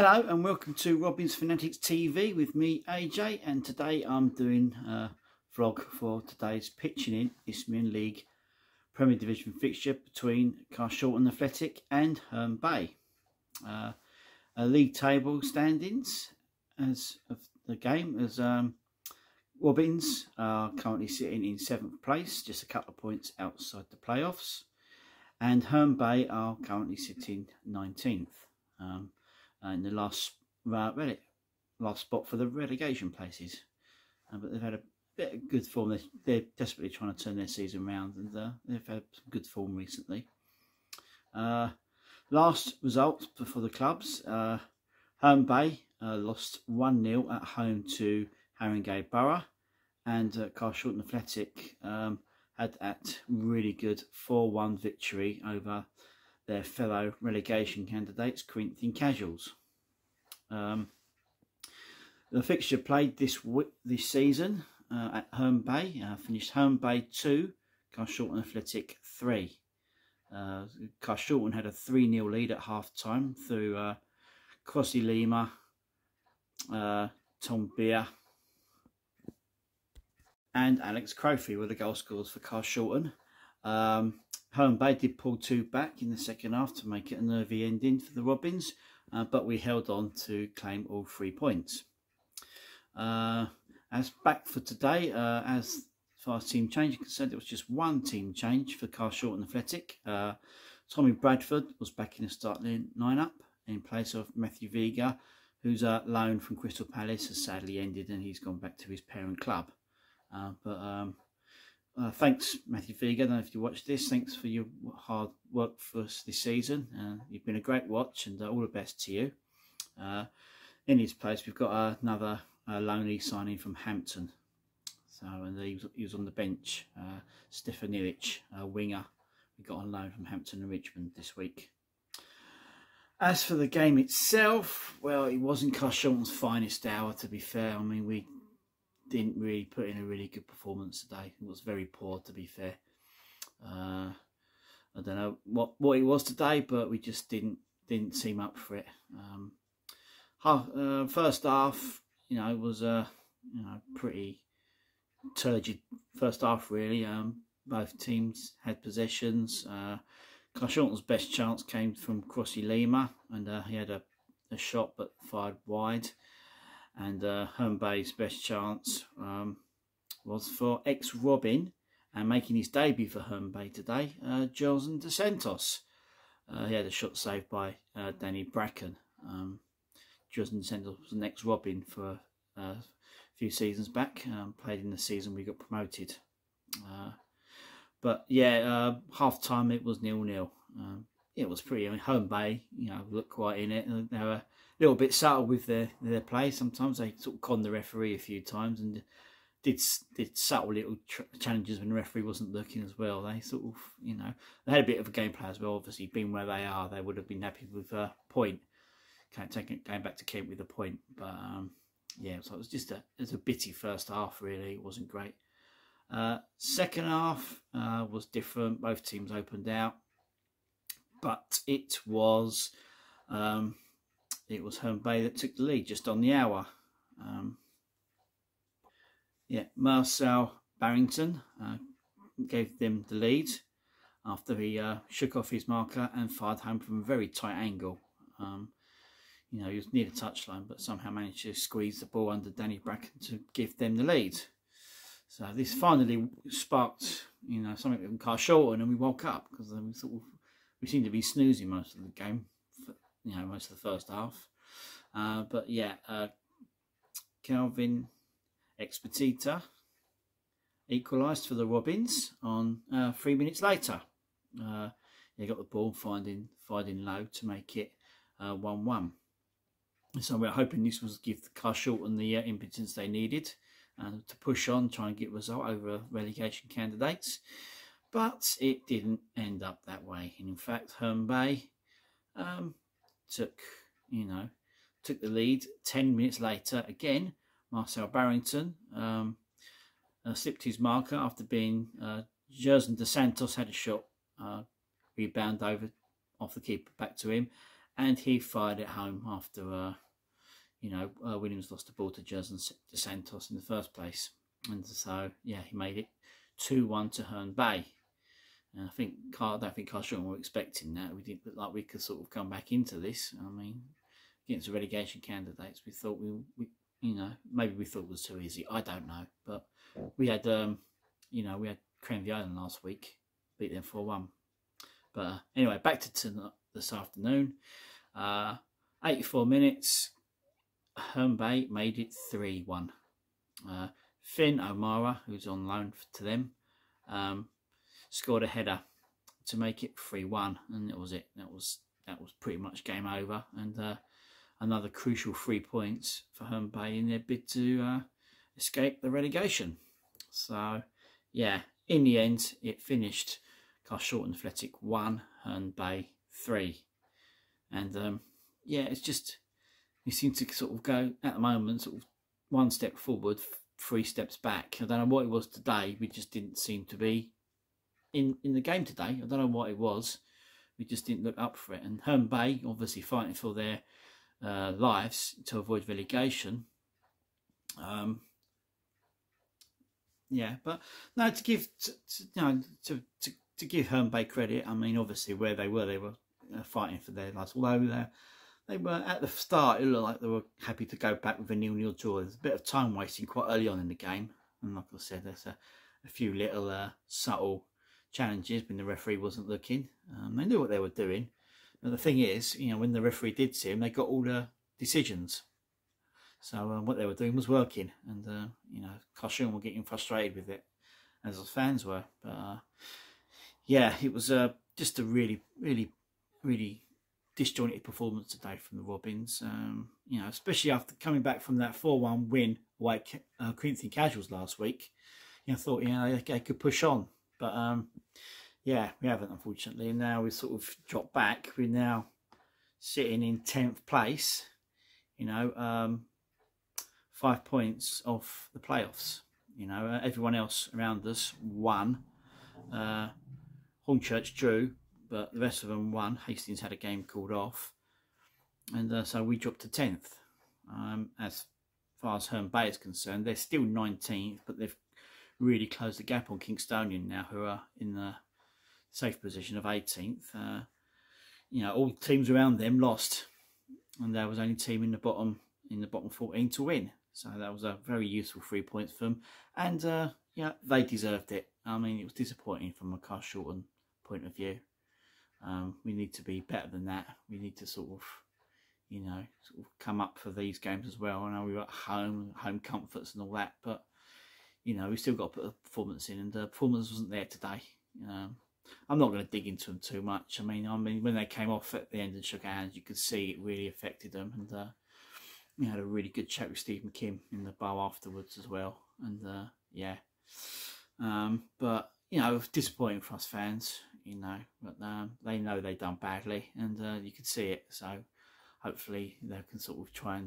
Hello and welcome to Robin's Fanatics TV with me, AJ, and today I'm doing a vlog for today's pitching in Isthmian League Premier Division fixture between Carshalton Athletic and Herne Bay. League table standings as of the game as Robins are currently sitting in 7th place, just a couple of points outside the playoffs, and Herne Bay are currently sitting 19th. In the last spot for the relegation places, but they've had a bit of good form. They're desperately trying to turn their season around, and they've had some good form recently. Last results for the clubs: Herne Bay lost 1-0 at home to Haringey Borough, and Carshalton Athletic had that really good 4-1 victory over their fellow relegation candidates, Corinthian Casuals. The fixture played this season at Herne Bay finished Herne Bay 2, Carshalton Athletic 3. Carshalton had a 3-0 lead at half time through Crossy Lima, Tom Beer and Alex Crofey were the goal scorers for Carshalton. Herne Bay did pull 2 back in the second half to make it a nervy ending for the Robins, but we held on to claim all 3 points. As back for today, as far as team change is concerned, it was just one team change for Carshalton Athletic. Tommy Bradford was back in the starting lineup in place of Matthew Vega, whose loan from Crystal Palace has sadly ended and he's gone back to his parent club. Thanks, Matthew Vega. I don't know if you watched this. Thanks for your hard work for us this season. You've been a great watch, and all the best to you. In his place, we've got another loanee signing from Hampton. And he was on the bench. Stefan Ilic, a winger, we got on loan from Hampton and Richmond this week. As for the game itself, well, it wasn't Carshalton's finest hour, to be fair. I mean, we didn't really put in a really good performance today. It was very poor, to be fair. I don't know what it was today, but we just didn't seem up for it. First half, it was pretty turgid first half really. Both teams had possessions. Carshalton's best chance came from Crossy Lima, and he had a shot but fired wide. And Herne Bay's best chance was for ex-Robin and making his debut for Herne Bay today, Joseph De Santos. He had a shot saved by Danny Bracken. Joseph De Santos was an ex-Robin for a few seasons back, played in the season we got promoted. But yeah, half time it was 0-0. It was pretty. I mean, Herne Bay, looked quite in it. They were a little bit subtle with their play. Sometimes they sort of conned the referee a few times and did subtle little challenges when the referee wasn't looking as well. They sort of, they had a bit of a game plan as well. Obviously, being where they are, they would have been happy with a point. Going back to Kent with a point, but yeah, so it was just a bitty first half. Really, it wasn't great. Second half was different. Both teams opened out, but it was Herne Bay that took the lead just on the hour. Marcel Barrington gave them the lead after he shook off his marker and fired home from a very tight angle. He was near the touchline, but somehow managed to squeeze the ball under Danny Bracken to give them the lead. So this finally sparked, something from Carshalton, and we woke up because we seemed to be snoozing most of the game, most of the first half. But yeah, Calvin Expetita equalised for the Robins on 3 minutes later. They got the ball, finding low to make it 1-1. So we're hoping this will give Carshalton the impotence they needed to push on, try and get a result over relegation candidates. But it didn't end up that way. And in fact, Herne Bay took the lead 10 minutes later. Again, Marcel Barrington slipped his marker after being Joseph De Santos had a shot rebound over off the keeper back to him, and he fired it home after you know, Williams lost the ball to Jason Santos in the first place, and so yeah, he made it 2-1 to Herne Bay. And I don't think Carshalton were expecting that. We didn't look like we could sort of come back into this. I mean, against the relegation candidates, we thought we you know, maybe we thought it was too easy. I don't know, but we had you know, we had Cranby Island last week, beat them 4-1. But anyway, back to this afternoon. 84 minutes. Herne Bay made it 3-1. Finn O'Mara, who's on loan to them, scored a header to make it 3-1, and that was it. That was pretty much game over, and another crucial 3 points for Herne Bay in their bid to escape the relegation. So yeah, in the end, it finished Carshalton Athletic 1, Herne Bay 3, and yeah, it's just, we seem to sort of go at the moment sort of 1 step forward, 3 steps back. I don't know what it was today. We just didn't seem to be in the game today. I don't know what it was. We just didn't look up for it. And Herne Bay obviously fighting for their lives to avoid relegation. Yeah, but no, to give to give Herne Bay credit. I mean, obviously where they were fighting for their lives. Although they were at the start, it looked like they were happy to go back with a 0-0 draw. There's a bit of time wasting quite early on in the game, and like I said, there's a few little subtle challenges when the referee wasn't looking. They knew what they were doing, but the thing is, you know, when the referee did see him, they got all the decisions. So what they were doing was working, and you know, Carshalton were getting frustrated with it, as the fans were. But yeah, it was just a really disjointed performance today from the Robins. You know, especially after coming back from that 4-1 win away at Corinthian Casuals last week. You know, I thought, you know, they could push on, but yeah, we haven't, unfortunately. And now we've sort of dropped back. We're now sitting in 10th place. You know, 5 points off the playoffs. You know, everyone else around us won. Hornchurch drew, but the rest of them won. Hastings had a game called off, and so we dropped to 10th. As far as Herne Bay is concerned, they're still 19th, but they've really closed the gap on Kingstonian now, who are in the safe position of 18th. You know, all teams around them lost, and there was only team in the bottom 14 to win. So that was a very useful 3 points for them, and yeah, they deserved it. I mean, it was disappointing from a Carshalton point of view. We need to be better than that. We need to sort of, you know, come up for these games as well. I know we were at home comforts and all that, but you know, we still got to put a performance in, and the performance wasn't there today. I'm not going to dig into them too much. I mean, when they came off at the end and shook hands, you could see it really affected them, and we had a really good chat with Steve McKim in the bar afterwards as well. And yeah, but you know, disappointing for us fans. You know, but they know they've done badly, and you could see it. So hopefully they can sort of try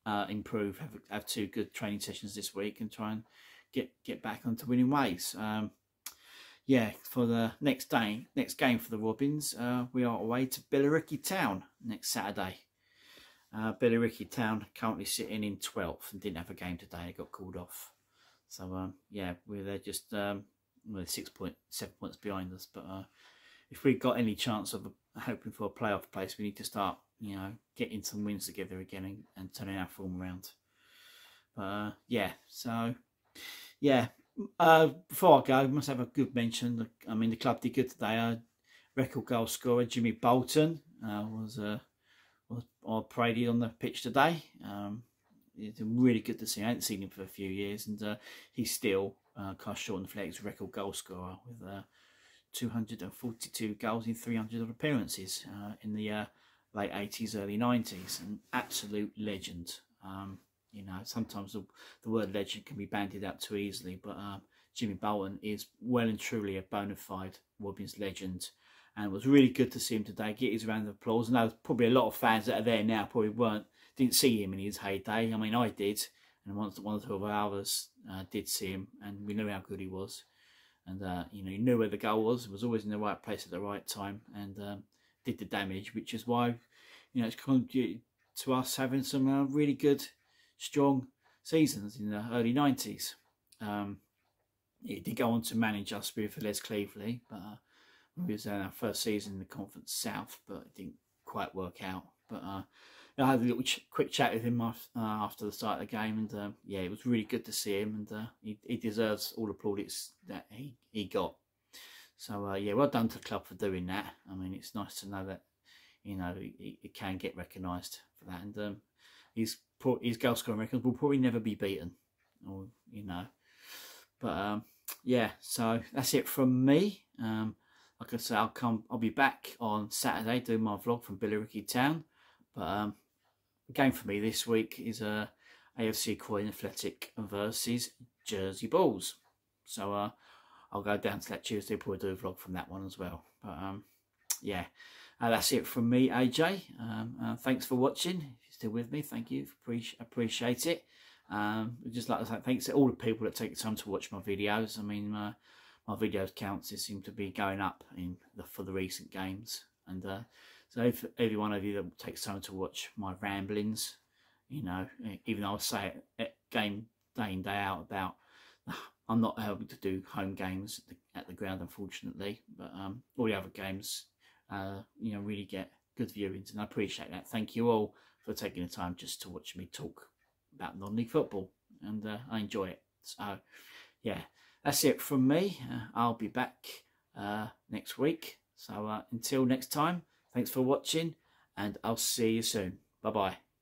and improve, have 2 good training sessions this week, and try and get back onto winning ways. Yeah, for the next game for the Robins, we are away to Billericay Town next Saturday. Billericay Town currently sitting in 12th and didn't have a game today. It got called off. So yeah, they're just we're 7 points behind us. But if we've got any chance of hoping for a playoff place, we need to start, you know, getting some wins together again and turning our form around. But yeah, so yeah. Before I go, I must have a good mention. I mean, the club did good today. Record goal scorer Jimmy Bolton was paraded on the pitch today. It's really good to see. I haven't seen him for a few years, and he's still Carshalton Athletics record goal scorer with 242 goals in 300 appearances in the late 80s, early 90s. An absolute legend. You know, sometimes the word legend can be bandied out too easily, but Jimmy Bolton is well and truly a bona fide Robins legend, and it was really good to see him today get his round of applause. And there's probably a lot of fans that are there now probably didn't see him in his heyday. I mean, I did, and one or two of ours did see him, and we knew how good he was. And you know, he knew where the goal was. He was always in the right place at the right time, and did the damage, which is why you know, it's contributed to us having some really good, strong seasons in the early 90s. It did go on to manage us with Les Cleverley, but it was our first season in the Conference South, but it didn't quite work out. But I had a little quick chat with him after the start of the game, and yeah, it was really good to see him, and he deserves all the plaudits that he got. So yeah, well done to the club for doing that. I mean, it's nice to know that, you know, he can get recognised for that, and his goal scoring record will probably never be beaten, or you know. But yeah, so that's it from me. Like I say, I'll be back on Saturday doing my vlog from Billericay Town. But the game for me this week is AFC Croydon Athletic versus Jersey Bulls. So I'll go down to that Tuesday, probably do a vlog from that one as well. But yeah, that's it from me, AJ. Thanks for watching. If you're still with me, thank you. Appreciate it. Just like to say thanks to all the people that take the time to watch my videos. I mean, my videos counts seem to be going up for the recent games, and so if every one of you that takes time to watch my ramblings, you know, even though I say it game day in day out about I'm not able to do home games at the ground, unfortunately, but all the other games, you know, really get good viewings, and I appreciate that. Thank you all for taking the time just to watch me talk about non-league football, and I enjoy it. So yeah, that's it from me. I'll be back next week, so until next time, thanks for watching, and I'll see you soon. Bye bye.